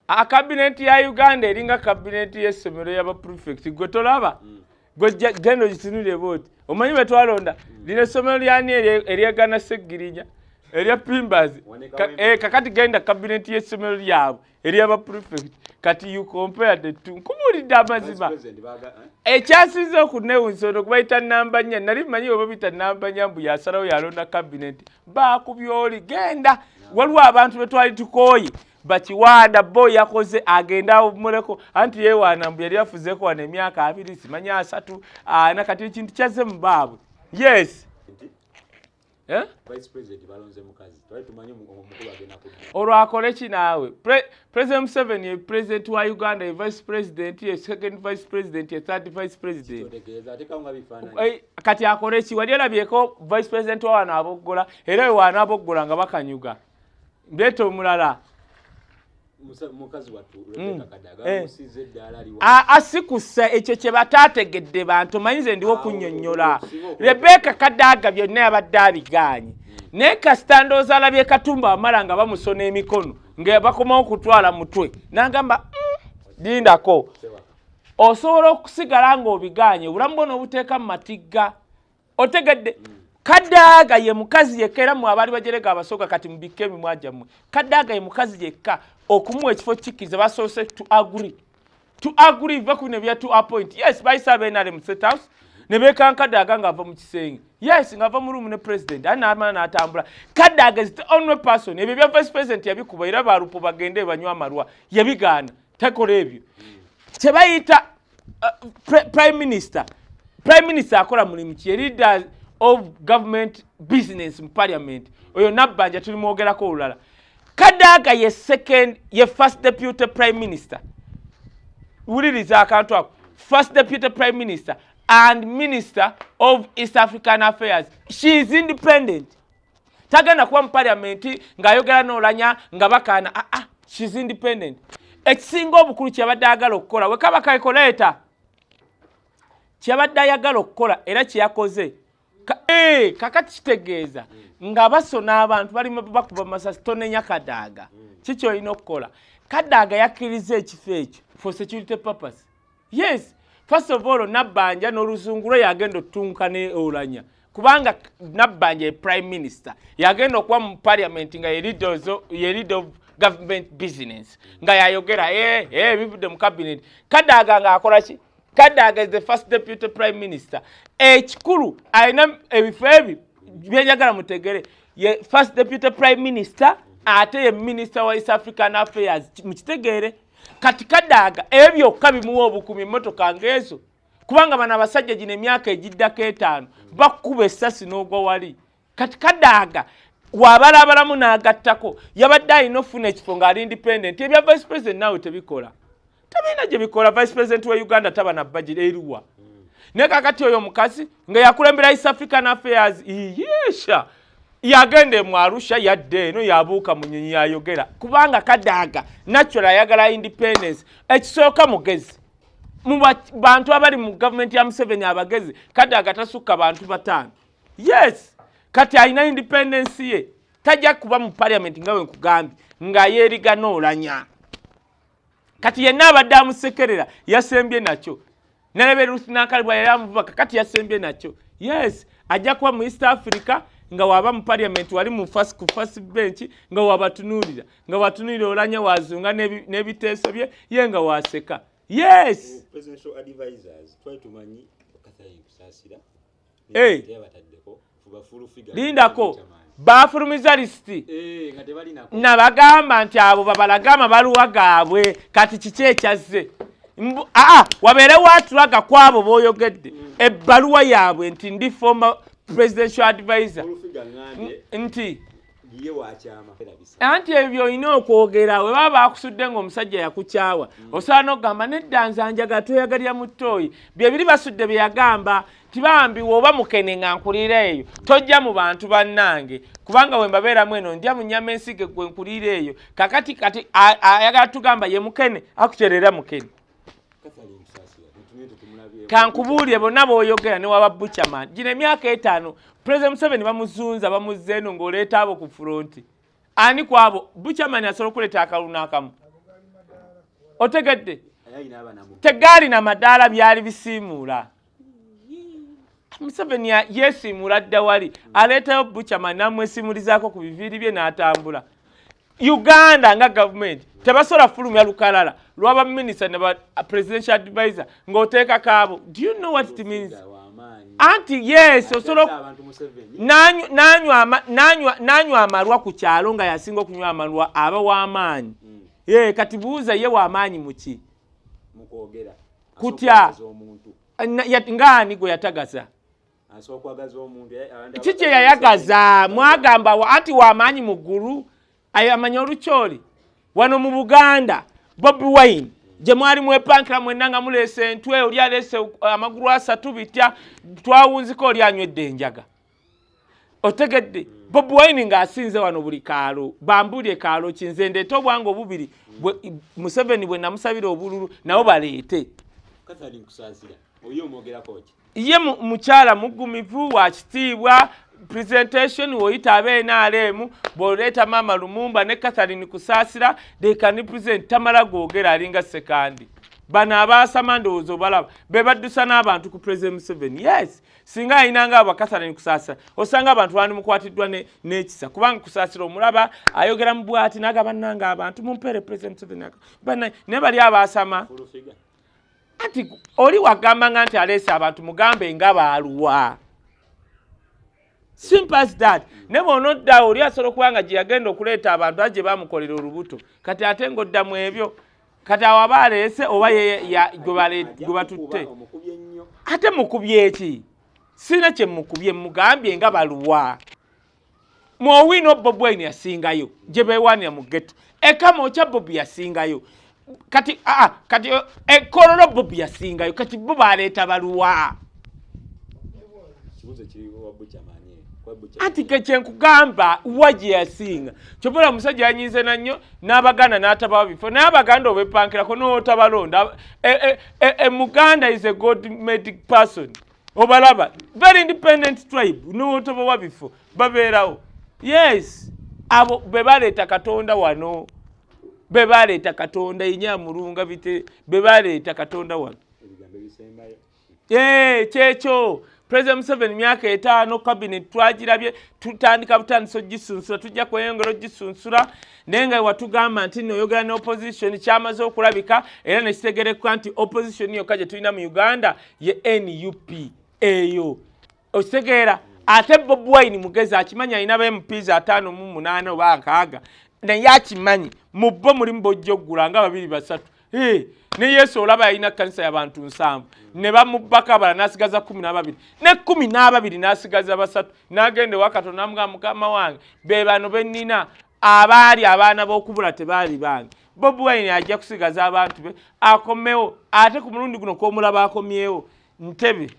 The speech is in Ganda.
A cabinet ya Uganda eringa cabinet y'essomero y'aba prefect gwe tolaba gwe gendo gitunule vote omanyi bwe twalonda lino essomero lyani eryegana Segirinya erya Pimbazi kakati genda cabinet y'essomero lyabwe eryaba prefect kati you compare the two kumulidde amazima ekyasinze okunewunsa ono kubayita namba nnya nali manyi oba bita namba nnya mbu yasalawo yalonda cabinet bakubyoli genda waliwo abantu betwali tukooye bakiwanda bo yakoze agenda muleko anti yewana mbu yali afuzeko wana emyaka 2 simanyi 3 nakati ekintu kyaze mu baabwe yes Vice President balonze mukazi twali tumanyi omukulu agenda ku olwakole ki naawe President Museveni ye President wa Uganda ye Vice President ye Second Vice President ye Third Vice President kati akole ki wali olabyeko Vice President wa wana aboggola era wana aboggola nga bakanyuga mbeto omulala mukazi watu Rebecca Kadaga musize ddala aliwo asikusa ekyo kye bataategedde bantu manyize ndiwo kunnyonnyola Rebecca Kadaga byonna yabadde abiganye naye kasitandooza alabye Katumba amala nga bamusona emikono nga bakomawo okutwala mutwe n'agamba lindako osobola okusigala ng'obiganye obulamu bwona obuteeka mu matigga otegedde Kadaga ye mukazi yekka era mu abali bajerega abasooka kati mubike emimwa gyammwe Kadaga ye mukazi yekka okumuwa ekifo kikiza basoose to agree va ku ne bya to appoint yes bayisabe nale mu State House ne beeka Kadaga ngava mu kisenge yes ngava mu room ne president ana amana atambula Kadaga is the only person ebyo bya vice president yabikuba era balupo bagende banywa amarwa yabigana takola ebyo kye bayita prime minister akola mulimu ki leader of government business in parliament oyo nabbanja tuli mwogerako olulala Kadaga ye second ye first deputy prime minister wuliriza akantu ako first deputy prime minister and minister of East African affairs she is independent tagenda kuba mu parliament ng'ayogera n'olanya nga bakaana she is independent ekisinga obukulu kyabadde ayagala okukola we kaba kalkuleta kyabadde ayagala okukola era kyeyakoze kakati kitegeeza nga basona abantu bali bakuba masasi tonenya Kadaga kiki olina okukola Kadaga yakkiriza ekifo ekyo for security purpose yes first of all nabbanja n'oluzungula yagenda otunka ne olanya kubanga nabbanja ye prime minister yagenda okuba mu parliament nga ye leader of government business nga yayogera bivudde mu cabinet Kadaga nga akola ki Kadaga is the first deputy prime minister ekikulu alina ebifo ebi byenjagala mutegere ye first deputy prime minister ate ye minister wa East African affairs mukitegeere kati Kadaga ebyo kabimuwa obukumi emmotoka ngezo kubanga bana abasajja gino emyaka egiddako 5 bakuba essasi n'ogwa wali kati Kadaga wabalabalamu n'agattako yabadde alina ofuna ekifo ng'ali independent ebya vice president nawe tebikola tabina gye bikola vice president wa Uganda taba na budget eriwa ne kakati oyo mukazi nga yakulembera East African affairs yesha yagende mu Arusha yadde eno yabuuka mu nyinyi yayogera kubanga Kadaga natural yagala independence ekisooka mugezi mu bantu abali mu government ya Museveni abagezi Kadaga tasukka bantu batano yes kati alina independence ye tajja kuba mu parliament ngawe nkugambye nga yeeriga n'olanya kati yenna abadde amusekerera yasembye nakyo nelebe Ruth Nakalibwa yali amuvubaka kati yasembye nakyo yes ajja kuba mu East Africa nga waba mu parliament wali mu first bench nga wabatunulira olanya wazunga n'ebiteeso bye ye nga waseka yes presidential advisors try to manyi Kaye kusasira yabatadeko fuba full figure lindako bafulumiza listi nabagamba nti abo babalagama baluwa gaabwe kati kiki ekyazze wabeere watulaga kwabo boyogedde ebbaluwa yaabwe nti ndi former presidential advisor nti anti ebyo olina okwogera we baba bakusudde ng'omusajja yakukyawa osaana okugamba nedda nze njagala toyagalya mu ttooyi bye biri basudde bye yagamba tibambi woba mukene nga nkulira eyo tojja mu bantu bannange kubanga we mbabeeramu eno ndya mu nnyama ensige gwe nkulira eyo kakati kati ayagala tugamba ye mukene akukyerera mukene kankubuulire bonna b'oyogera ne waba Buchaman gino emyaka 5 President Museveni bamuzunza bamuzze eno ng'oleeta abo ku fronti ani kwabo Buchaman asobola okuleeta akalulu n'akamu otegedde tegaali na madaala byali bisiimuula Museveni yeesiimuula dda wali aleetayo Buchaman n'amwesiimulizaako ku biviiri bye n'atambula Uganda nga gavumenti tebasobola fulumya lukalala lwaba minisita ne ba presidential advisor ng'oteeka kaabo. Do you know what it means? Anti yes osobola nanywa amalwa ku kyalo nga yasinga okunywa amalwa aba w'amaanyi. Kati buuza ye w'amaanyi muki kutya ngaani gwe yatagaza kiki yayagaza mwagamba anti w'amaanyi mu ggulu amanya olukyoli wano mu Buganda Bobi Wine gye mwali mwepankira mwenna nga muleese entwe oli aleese amagulu 3 bitya twawunziko oli anywedde enjaga otegedde Bobi Wine ng'asinze wano buli kaalo bambulye kaalo kinze ndeeta obwange obubiri Museveni bwe namusabira obululu nabo baleete ye mukyala mugumivu wa kitiibwa presentation woyita NRM boleeta Mama Lumumba ne Catherine Kusaasira they can present tamala googera alinga sekandi bana abaasama ndowooza balaba be baddusa n'abantu ku President Museveni. Yes singa ayinanga aba Catherine Kusaasira osanga abantu bandi mukwatiddwa n'ekisa kubanga Kusaasira omulaba ayogera mu bwati n'agaba nanga abantu mumpere President Museveni bana ne bali abaasama anti oli wagamba nga nti aleese abantu mugambe nga baaluwa. Simple as that. Nebo nodda oli asobola kubanga gye yagenda okuleeta abantu agye bamukolera olubuto kati ate ng'oddamu ebyo kati awo aba aleese oba gwe batutte ate mukubye eki sina kye mukubye mugambye nga baluwa mwowino Bobi Wine yasingayo gye beewaanira mu ghetto ekamo kya Bobi yasingayo kati ekololo Bobi yasingayo kati bo baleeta baluwa anti kyenkugamba waje yasinga kyobola musajja yanyize nanyo n'Abaganda n'atabawa bifo n'Abaganda obepankirako n'otabalonda Muganda is a God made person obalaba very independent tribe n'otabawa bifo babeerawo. Yes abo bebaleeta Katonda wano bebaleeta Katonda inyamulunga bite bebaleeta Katonda wano kyekyo President Museveni myaka 5 cabinet twagirabye tutandika butandiso gisunsula tujja kweyongera gisunsula nenga watugamba nti noyogera ne opposition kyamaze okulabika era ne kitegerekwa nti opposition yo kaje tulina mu Uganda ye NUP eyo okitegera ate Bobi Wine mugezi akimanya ina ba MPs 5 oba 6 naye akimanyi mu bo muri mbojjogula nga 2 3 ne Yesu olaba ina kanisa y'abantu 7 ne bamubaka bala nasigaza 12 ne 12 nasigaza 3 nagende wakato namugamba mukama wange be bano bennina abaali abaana b'okubula tebaali bange Bobi Wine ajja kusigaza abantu be akomewo ate ku mulundi guno ko mulaba akomyewo ntebe